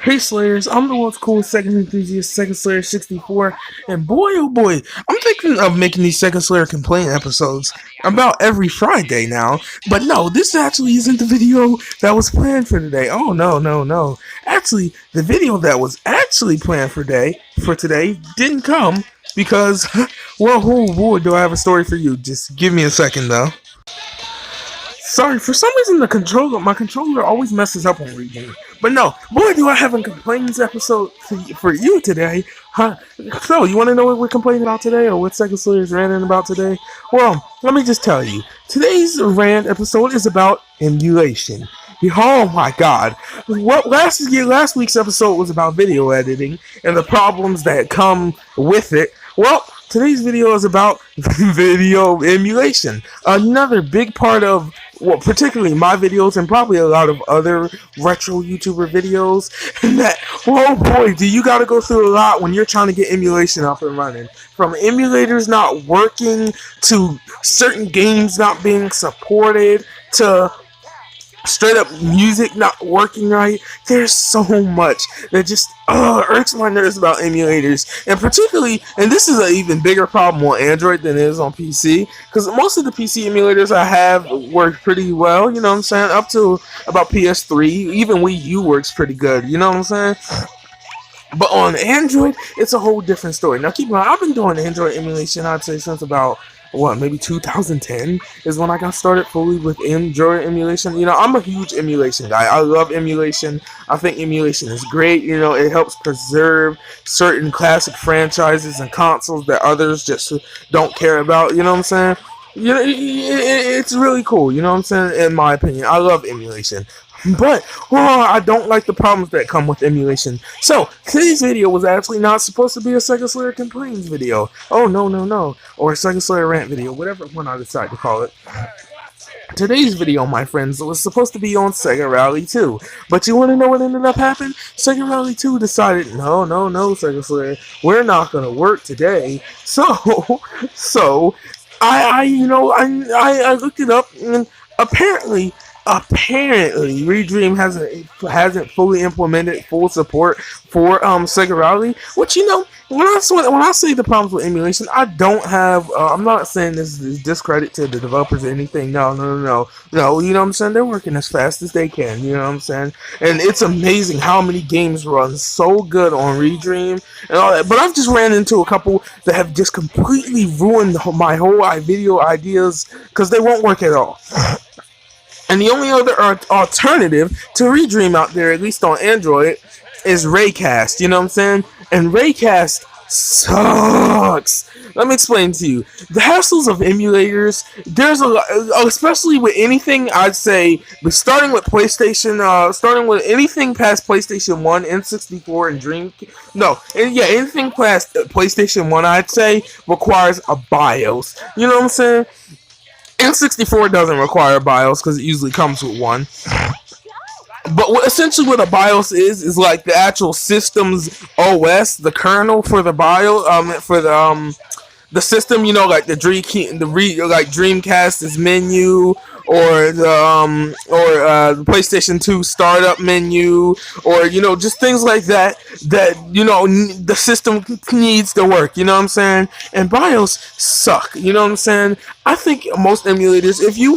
Hey Slayers, I'm the world's coolest second enthusiast, SEGASLAYER64, and boy oh boy, I'm thinking of making these Second Slayer complaint episodes about every Friday now, but no, this actually isn't the video that was planned for today. Oh no. Actually, the video that was actually planned for today didn't come because, well, oh boy, do I have a story for you. Just give me a second though. Sorry, for some reason my controller always messes up on reading. But no, boy, do I have a complaints episode for you today. Huh? So, you want to know what we're complaining about today, or what Second Slayer is ranting about today? Well, let me just tell you. Today's rant episode is about emulation. Oh my god. What last week's episode was about video editing and the problems that come with it. Well, today's video is about video emulation. Another big part of, well, particularly my videos and probably a lot of other retro YouTuber videos, and that, oh boy, do you gotta go through a lot when you're trying to get emulation up and running. From emulators not working, to certain games not being supported, to straight up music not working right. There's so much that just irks my nerves about emulators, and particularly, and this is an even bigger problem on Android than it is on PC, because most of the PC emulators I have work pretty well, you know what I'm saying, up to about PS3. Even Wii U works pretty good, you know what I'm saying. But on Android, it's a whole different story. Now keep in mind, I've been doing Android emulation, I'd say, since about maybe 2010 is when I got started fully with Android emulation. You know, I'm a huge emulation guy. I love emulation. I think emulation is great. You know, it helps preserve certain classic franchises and consoles that others just don't care about. You know what I'm saying? You know, it's really cool. You know what I'm saying? In my opinion, I love emulation. But, I don't like the problems that come with emulation. So, today's video was actually not supposed to be a Second Slayer complaints video. Oh, no. Or a Second Slayer rant video, whatever one I decide to call it. Today's video, my friends, was supposed to be on Sega Rally 2. But you want to know what ended up happening? Sega Rally 2 decided, no, Second Slayer, we're not going to work today. So, I looked it up, and apparently Redream hasn't fully implemented full support for Sega Rally, which, you know, when I say the problems with emulation, I don't have I'm not saying this is discredit to the developers or anything. No, you know what I'm saying, they're working as fast as they can, you know what I'm saying, and it's amazing how many games run so good on Redream and all that. But I've just ran into a couple that have just completely ruined my whole video ideas because they won't work at all. And the only other alternative to Redream out there, at least on Android, is Raycast. You know what I'm saying? And Raycast sucks. Let me explain to you. The hassles of emulators, there's a lot, especially with anything, I'd say, starting with PlayStation, starting with anything past PlayStation 1, N64, and anything past PlayStation 1, I'd say, requires a BIOS. You know what I'm saying? N64 doesn't require a BIOS because it usually comes with one. But essentially what a BIOS is like the actual system's OS, the kernel for the BIOS, for the system, you know, like the Dreamcast's menu, or the PlayStation 2 startup menu, or, you know, just things like that, you know, the system needs to work, you know what I'm saying? And BIOS suck, you know what I'm saying? I think most emulators, if you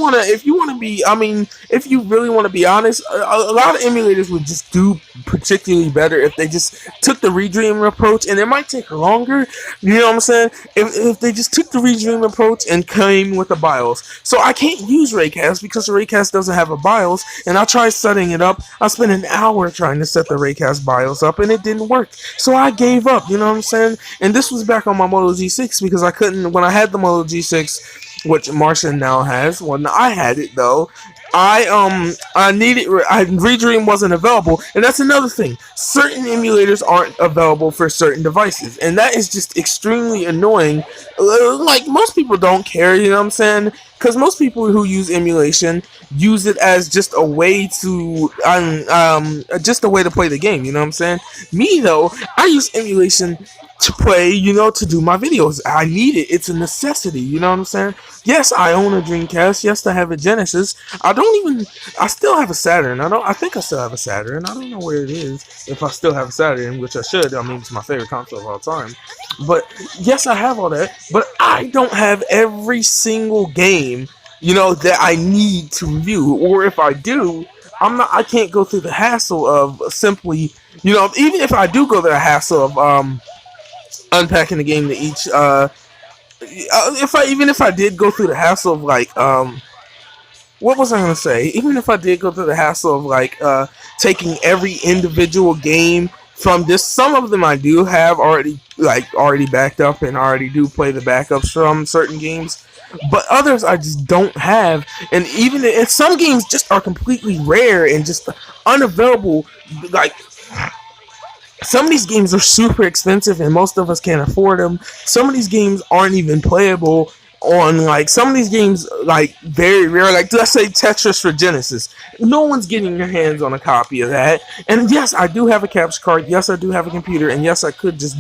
really want to be honest, a lot of emulators would just do particularly better if they just took the Redream approach, and it might take longer, you know what I'm saying, if they just took the Redream approach and came with a BIOS. So I can't use Raycast because the Raycast doesn't have a BIOS, and I tried setting it up. I spent an hour trying to set the Raycast BIOS up, and it didn't work. So I gave up, you know what I'm saying? And this was back on my Moto G6 because I couldn't, when I had the Moto G6, which Martian now has. When I had it though, Redream wasn't available, and that's another thing. Certain emulators aren't available for certain devices, and that is just extremely annoying. Like, most people don't care, you know what I'm saying? Because most people who use emulation use it as just a way to play the game, you know what I'm saying? Me though, I use emulation to play, to do my videos. I need it. It's a necessity. You know what I'm saying? Yes, I own a Dreamcast. Yes, I have a Genesis. I still have a Saturn. I think I still have a Saturn. I don't know where it is. If I still have a Saturn, which I should. I mean, it's my favorite console of all time. But yes, I have all that. But I don't have every single game, that I need to review. Or if I do, I can't go through the hassle of simply, even if I do go through the hassle of unpacking the game to each if I did go through the hassle of like what was I gonna say? Even if I did go through the hassle of like taking every individual game from this, some of them I do have already backed up and already do play the backups from certain games. But others I just don't have, and even if some games just are completely rare and just unavailable, like some of these games are super expensive and most of us can't afford them. Some of these games aren't even playable on, like, some of these games, like, very rare. Like, let's say Tetris for Genesis. No one's getting their hands on a copy of that. And yes, I do have a capture card. Yes, I do have a computer. And yes, I could just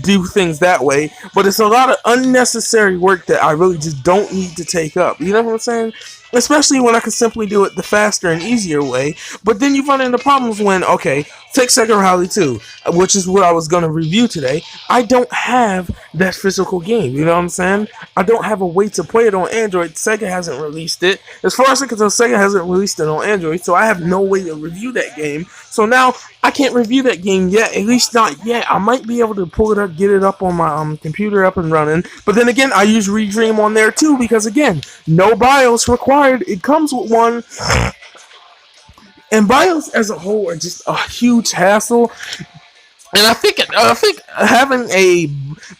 do things that way. But it's a lot of unnecessary work that I really just don't need to take up. You know what I'm saying? Especially when I could simply do it the faster and easier way. But then you run into problems when, okay, take Sega Rally 2, which is what I was going to review today. I don't have that physical game, you know what I'm saying? I don't have a way to play it on Android. Sega hasn't released it. As far as I can tell, Sega hasn't released it on Android, so I have no way to review that game. So now, I can't review that game yet, at least not yet. I might be able to pull it up, get it up on my computer up and running. But then again, I use Redream on there too, because again, no BIOS required. It comes with one. And BIOS as a whole are just a huge hassle. And I think having a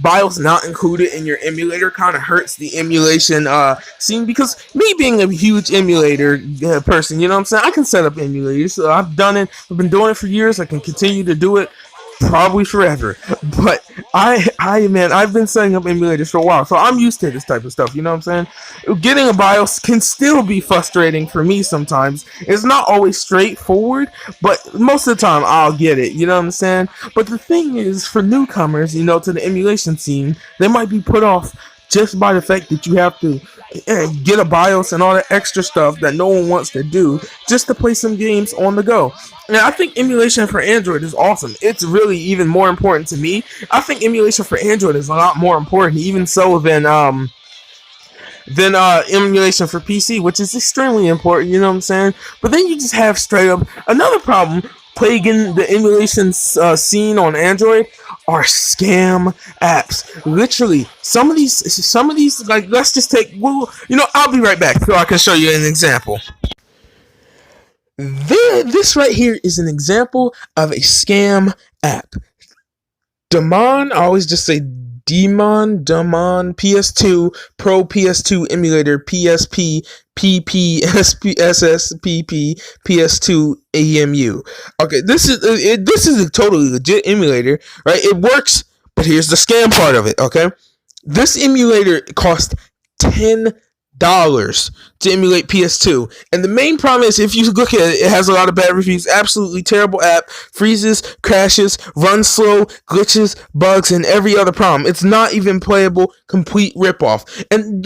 BIOS not included in your emulator kind of hurts the emulation scene, because me being a huge emulator person, you know what I'm saying? I can set up emulators. So I've done it. I've been doing it for years. I can continue to do it probably forever. But I've been setting up emulators for a while, so I'm used to this type of stuff, you know what I'm saying? Getting a BIOS can still be frustrating for me sometimes. It's not always straightforward, but most of the time I'll get it, you know what I'm saying? But the thing is, for newcomers, to the emulation scene, they might be put off just by the fact that you have to get a BIOS and all that extra stuff that no one wants to do just to play some games on the go. And I think emulation for Android is awesome. It's really even more important to me. I think emulation for Android is a lot more important, even so, than emulation for PC, which is extremely important, you know what I'm saying? But then you just have straight up another problem plaguing the emulation scene on Android are scam apps. Literally, some of these, like, let's just take, I'll be right back so I can show you an example. This right here is an example of a scam app. Demon, I always just say Demon PS2 Pro PS2 emulator PSP PP SSPP PS2 EMU. Okay, this is a totally legit emulator, right? It works, but here's the scam part of it. Okay, this emulator cost $10 to emulate PS2, and the main problem is, if you look at it, it has a lot of bad reviews. Absolutely terrible app, freezes, crashes, runs slow, glitches, bugs, and every other problem. It's not even playable, complete ripoff. And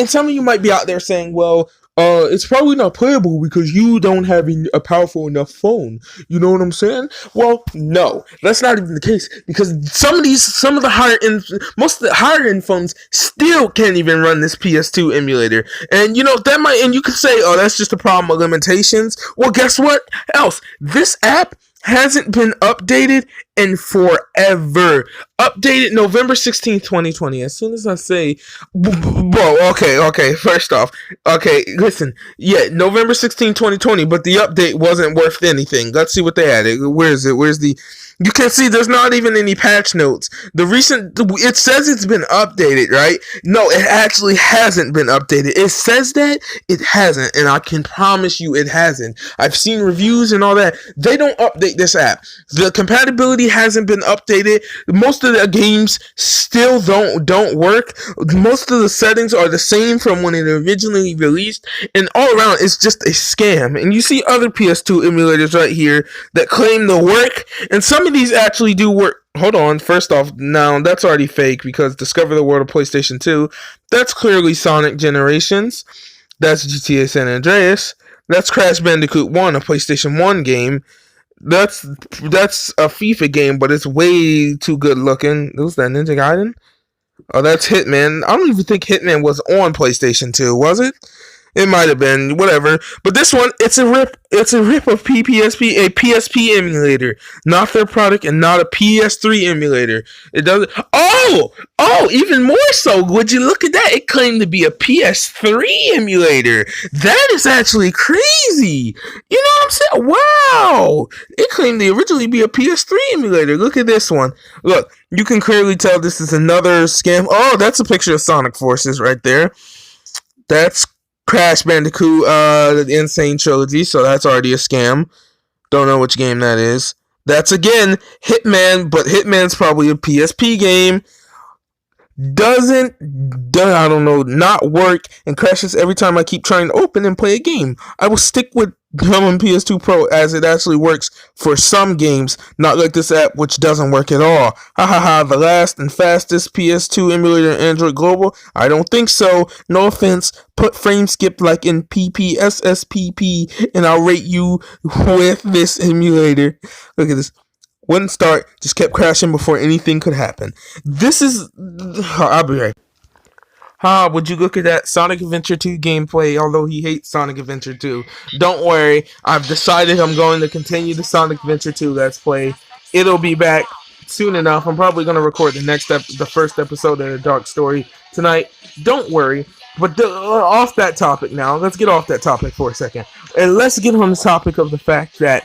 some of you might be out there saying, well, it's probably not playable because you don't have a powerful enough phone. You know what I'm saying? Well, no, that's not even the case, because most of the higher end phones still can't even run this PS2 emulator. And and you could say, oh, that's just a problem of limitations. Well, guess what else? This app hasn't been updated in forever. Updated November 16th, 2020. As soon as I say, bro, okay, first off, okay, listen, yeah, November 16th, 2020, but the update wasn't worth anything. Let's see what they added. Where is it? You can see there's not even any patch notes. It says it's been updated, right? No, it actually hasn't been updated. It says that it hasn't, and I can promise you it hasn't. I've seen reviews and all that. They don't update this app. The compatibility hasn't been updated. Most of the games still don't work. Most of the settings are the same from when it originally released, and all around it's just a scam. And you see other PS2 emulators right here that claim to work, and some of these actually do work Hold on. First off, now that's already fake because Discover the World of PlayStation 2, that's clearly Sonic Generations. That's GTA San Andreas. That's Crash Bandicoot 1, a PlayStation 1 game. That's a FIFA game, but it's way too good looking. Who's that, Ninja Gaiden? Oh, that's Hitman. I don't even think Hitman was on PlayStation 2, was it? It might have been, whatever. But this one, it's a rip. It's a rip of PPSP, a PSP emulator, not their product, and not a PS3 emulator. It doesn't. Even more so. Would you look at that? It claimed to be a PS3 emulator. That is actually crazy. You know what I'm saying? Wow. It claimed to originally be a PS3 emulator. Look at this one. Look, you can clearly tell this is another scam. Oh, that's a picture of Sonic Forces right there. That's Crash Bandicoot, the Insane Trilogy, so that's already a scam. Don't know which game that is. That's again Hitman, but Hitman's probably a PSP game. I don't know, not work and crashes every time I keep trying to open and play a game. I will stick with Common PS2 Pro as it actually works for some games, not like this app which doesn't work at all. Ha ha ha, the last and fastest PS2 emulator in Android Global? I don't think so. No offense. Put frame skip like in PPSSPP and I'll rate you with this emulator. Look at this. Wouldn't start, just kept crashing before anything could happen. This is... I'll be right. Would you look at that Sonic Adventure 2 gameplay, although he hates Sonic Adventure 2. Don't worry, I've decided I'm going to continue the Sonic Adventure 2 Let's Play. It'll be back soon enough. I'm probably going to record the first episode of the Dark Story tonight. Don't worry. But off that topic now. Let's get off that topic for a second. And let's get on the topic of the fact that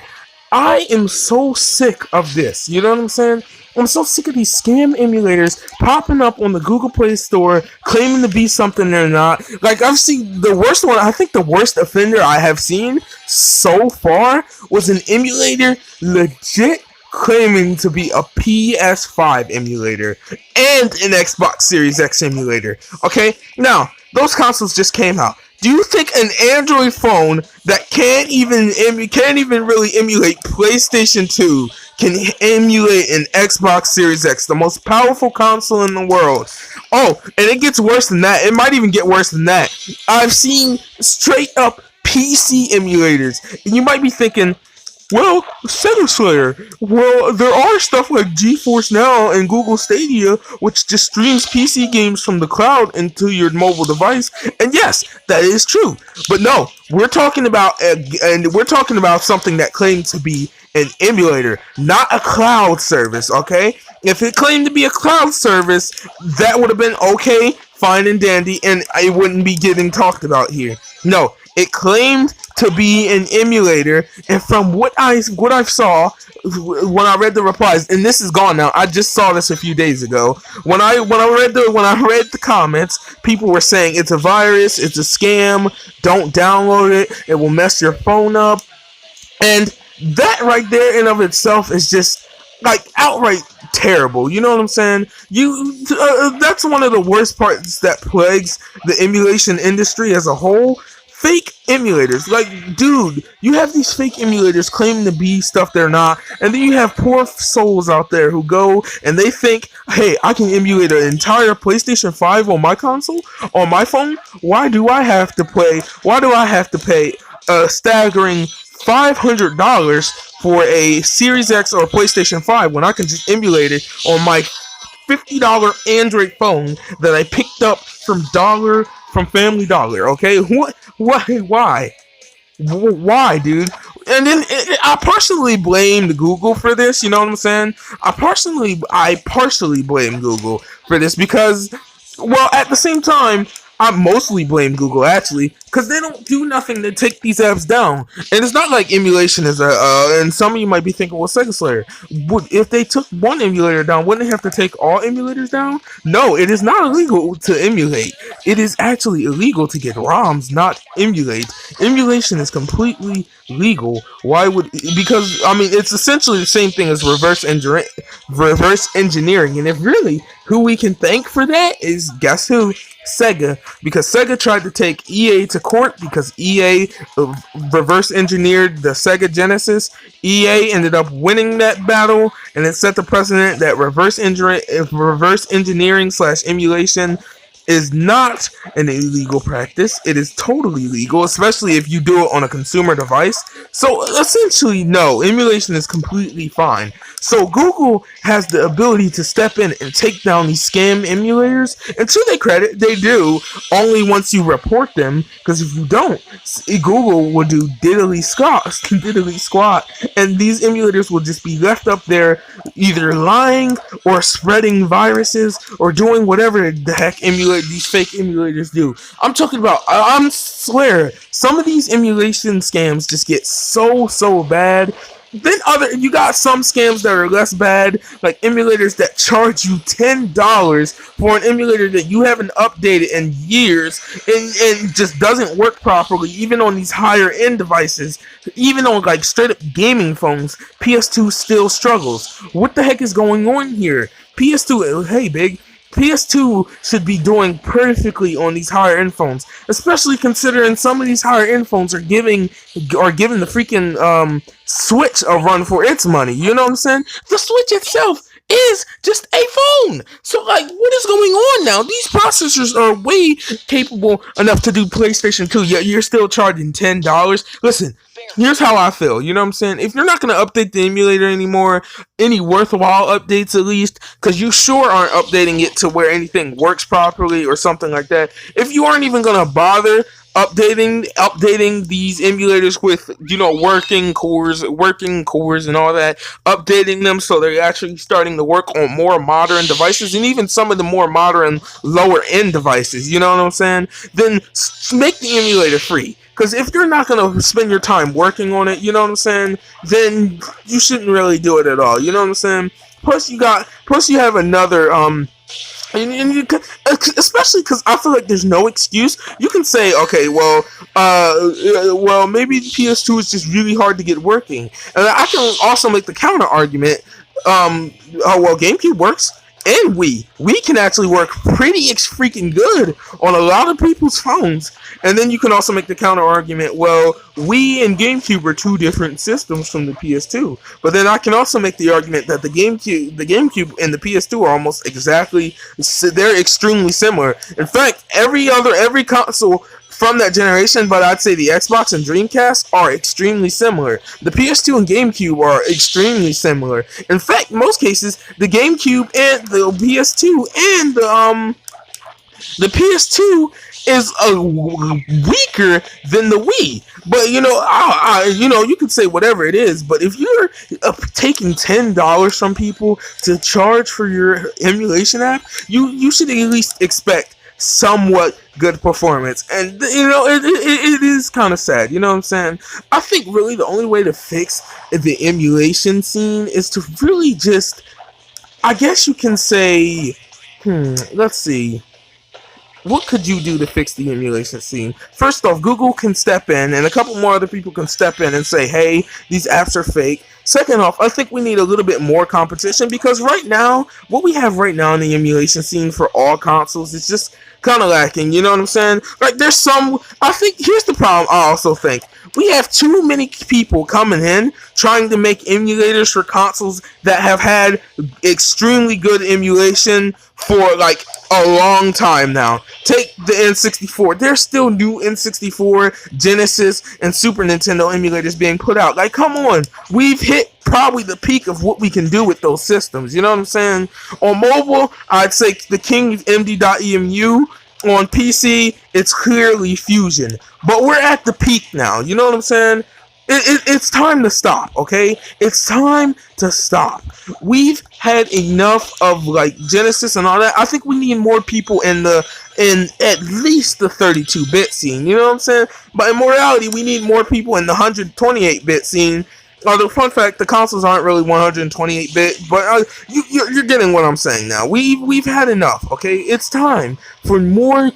I am so sick of this. You know what I'm saying? I'm so sick of these scam emulators popping up on the Google Play Store, claiming to be something they're not. Like, I've seen the worst one. I think the worst offender I have seen so far was an emulator legit claiming to be a PS5 emulator and an Xbox Series X emulator. Okay? Now, those consoles just came out. Do you think an Android phone that can't even really emulate PlayStation 2 can emulate an Xbox Series X, the most powerful console in the world? Oh, and it gets worse than that. It might even get worse than that. I've seen straight up PC emulators, and you might be thinking, well, SEGASLAYER. Well, there are stuff like GeForce Now and Google Stadia, which just streams PC games from the cloud into your mobile device. And yes, that is true. But no, we're talking about something that claimed to be an emulator, not a cloud service. Okay, if it claimed to be a cloud service, that would have been okay, fine and dandy, and it wouldn't be getting talked about here. No, it claimed to be an emulator, and from what I saw when I read the replies, and this is gone now. I just saw this a few days ago. When I read the comments, people were saying it's a virus, it's a scam, don't download it, it will mess your phone up, and that right there in of itself is just like outright terrible. You know what I'm saying? That's one of the worst parts that plagues the emulation industry as a whole. Fake emulators. Like, dude, you have these fake emulators claiming to be stuff they're not, and then you have poor souls out there who go and they think, hey, I can emulate an entire PlayStation 5 on my console, on my phone. Why do I have to pay a staggering $500 for a Series X or a PlayStation 5 when I can just emulate it on my $50 Android phone that I picked up from Family Dollar? Okay, why, dude? And then I personally blamed Google for this. You know what I'm saying? I partially blame Google for this because, well, at the same time, I mostly blame Google actually because they don't do nothing to take these apps down. And it's not like emulation is and some of you might be thinking, well, SEGASLAYER, if they took one emulator down, wouldn't they have to take all emulators down? No, it is not illegal to emulate. It is actually illegal to get ROMs, not emulate. Emulation is completely legal. Why would, because I mean it's essentially the same thing as reverse engineering, and if really who we can thank for that is, guess who? Sega, because Sega tried to take EA to court because EA reverse engineered the Sega Genesis. EA ended up winning that battle, and it set the precedent that reverse engineering slash emulation is not an illegal practice. It is totally legal, especially if you do it on a consumer device. So essentially, no, emulation is completely fine. So Google has the ability to step in and take down these scam emulators, and to their credit, they do, only once you report them, because if you don't, Google will do diddly squat, and these emulators will just be left up there either lying or spreading viruses or doing whatever the heck these fake emulators do. I'm talking about, I swear, some of these emulation scams just get so bad. Then you got some scams that are less bad, like emulators that charge you $10 for an emulator that you haven't updated in years, and just doesn't work properly, even on these higher end devices. Even on like straight up gaming phones, PS2 still struggles. What the heck is going on here? PS2, hey big, PS2 should be doing perfectly on these higher end phones, especially considering some of these higher end phones are giving the freaking Switch a run for its money. You know what I'm saying? The Switch itself is just a phone. So like, what is going on now? These processors are way capable enough to do PlayStation 2, yet you're still charging $10. Listen, here's how I feel. You know what I'm saying? If you're not going to update the emulator anymore, any worthwhile updates at least, because you sure aren't updating it to where anything works properly or something like that. If you aren't even going to bother updating these emulators with, you know, working cores and all that, updating them so they're actually starting to work on more modern devices, and even some of the more modern lower end devices, you know what I'm saying, then make the emulator free. Because if you're not going to spend your time working on it, you know what I'm saying, then you shouldn't really do it at all, you know what I'm saying. Plus you have another and you can, especially because I feel like there's no excuse. You can say, okay, well, maybe PS2 is just really hard to get working, and I can also make the counter argument. Oh well, GameCube works, and we can actually work pretty freaking good on a lot of people's phones. And then you can also make the counter argument, well, Wii and GameCube are two different systems from the PS2. But then I can also make the argument that the GameCube and the PS2 are almost exactly, they're extremely similar. In fact, every console from that generation, but I'd say the Xbox and Dreamcast are extremely similar. The PS2 and GameCube are extremely similar. In fact, in most cases, the GameCube and the PS2 and the PS2 is weaker than the Wii. But you know, you could say whatever it is, but if you're taking $10 from people to charge for your emulation app, you should at least expect somewhat good performance. And you know, it is kind of sad, you know what I'm saying. I think really the only way to fix the emulation scene is to really just, I guess you can say, let's see, what could you do to fix the emulation scene? First off, Google can step in, and a couple more other people can step in and say, hey, these apps are fake. Second off, I think we need a little bit more competition, because right now, what we have right now in the emulation scene for all consoles is just kind of lacking, you know what I'm saying? Like, there's some, I think, here's the problem I also think. We have too many people coming in trying to make emulators for consoles that have had extremely good emulation for like a long time now. Take the N64. There's still new N64, Genesis, and Super Nintendo emulators being put out. Like, come on. We've hit probably the peak of what we can do with those systems. You know what I'm saying? On mobile, I'd say the king is MD.EMU. On PC, it's clearly Fusion. But we're at the peak now. You know what I'm saying? It's time to stop, okay? It's time to stop. We've had enough of like Genesis and all that. I think we need more people in at least the 32-bit scene. You know what I'm saying? But in reality, we need more people in the 128-bit scene. Although, fun fact, the consoles aren't really 128-bit, but you're getting what I'm saying now. We've had enough. Okay, it's time for more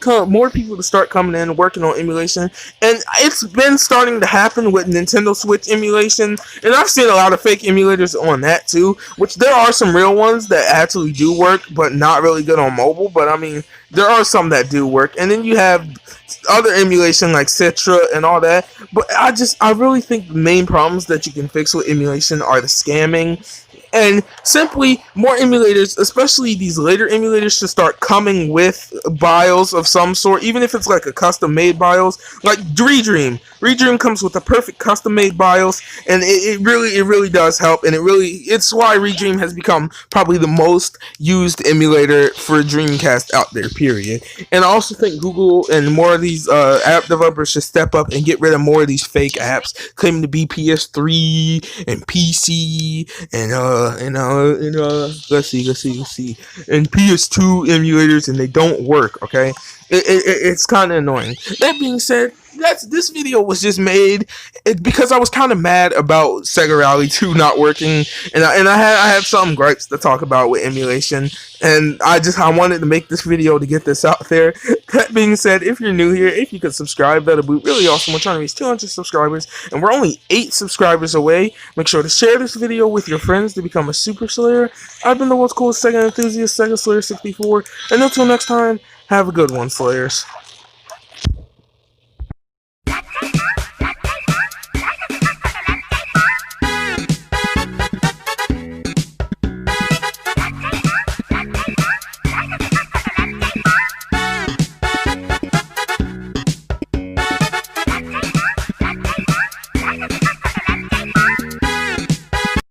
people to start coming in and working on emulation, and it's been starting to happen with Nintendo Switch emulation, and I've seen a lot of fake emulators on that too. Which there are some real ones that actually do work, but not really good on mobile. But I mean, there are some that do work, and then you have other emulation like Citra and all that. But I really think the main problems that you can fix with emulation are the scamming, and simply more emulators, especially these later emulators, should start coming with BIOS of some sort, even if it's like a custom made BIOS, like Redream. Redream comes with a perfect custom made BIOS, and it really does help, and it's why Redream has become probably the most used emulator for Dreamcast out there, period. And I also think Google and more of these app developers should step up and get rid of more of these fake apps claiming to be PS3 and PC and let's see, and PS2 emulators, and they don't work. Okay, it's kind of annoying. That being said, this video was just made because I was kind of mad about Sega Rally 2 not working, and I have some gripes to talk about with emulation, and I wanted to make this video to get this out there. That being said, if you're new here, if you could subscribe, that'd be really awesome. We're trying to reach 200 subscribers, and we're only 8 subscribers away. Make sure to share this video with your friends to become a Super Slayer. I've been the world's coolest Sega enthusiast, SEGASLAYER64, and until next time, have a good one, Slayers.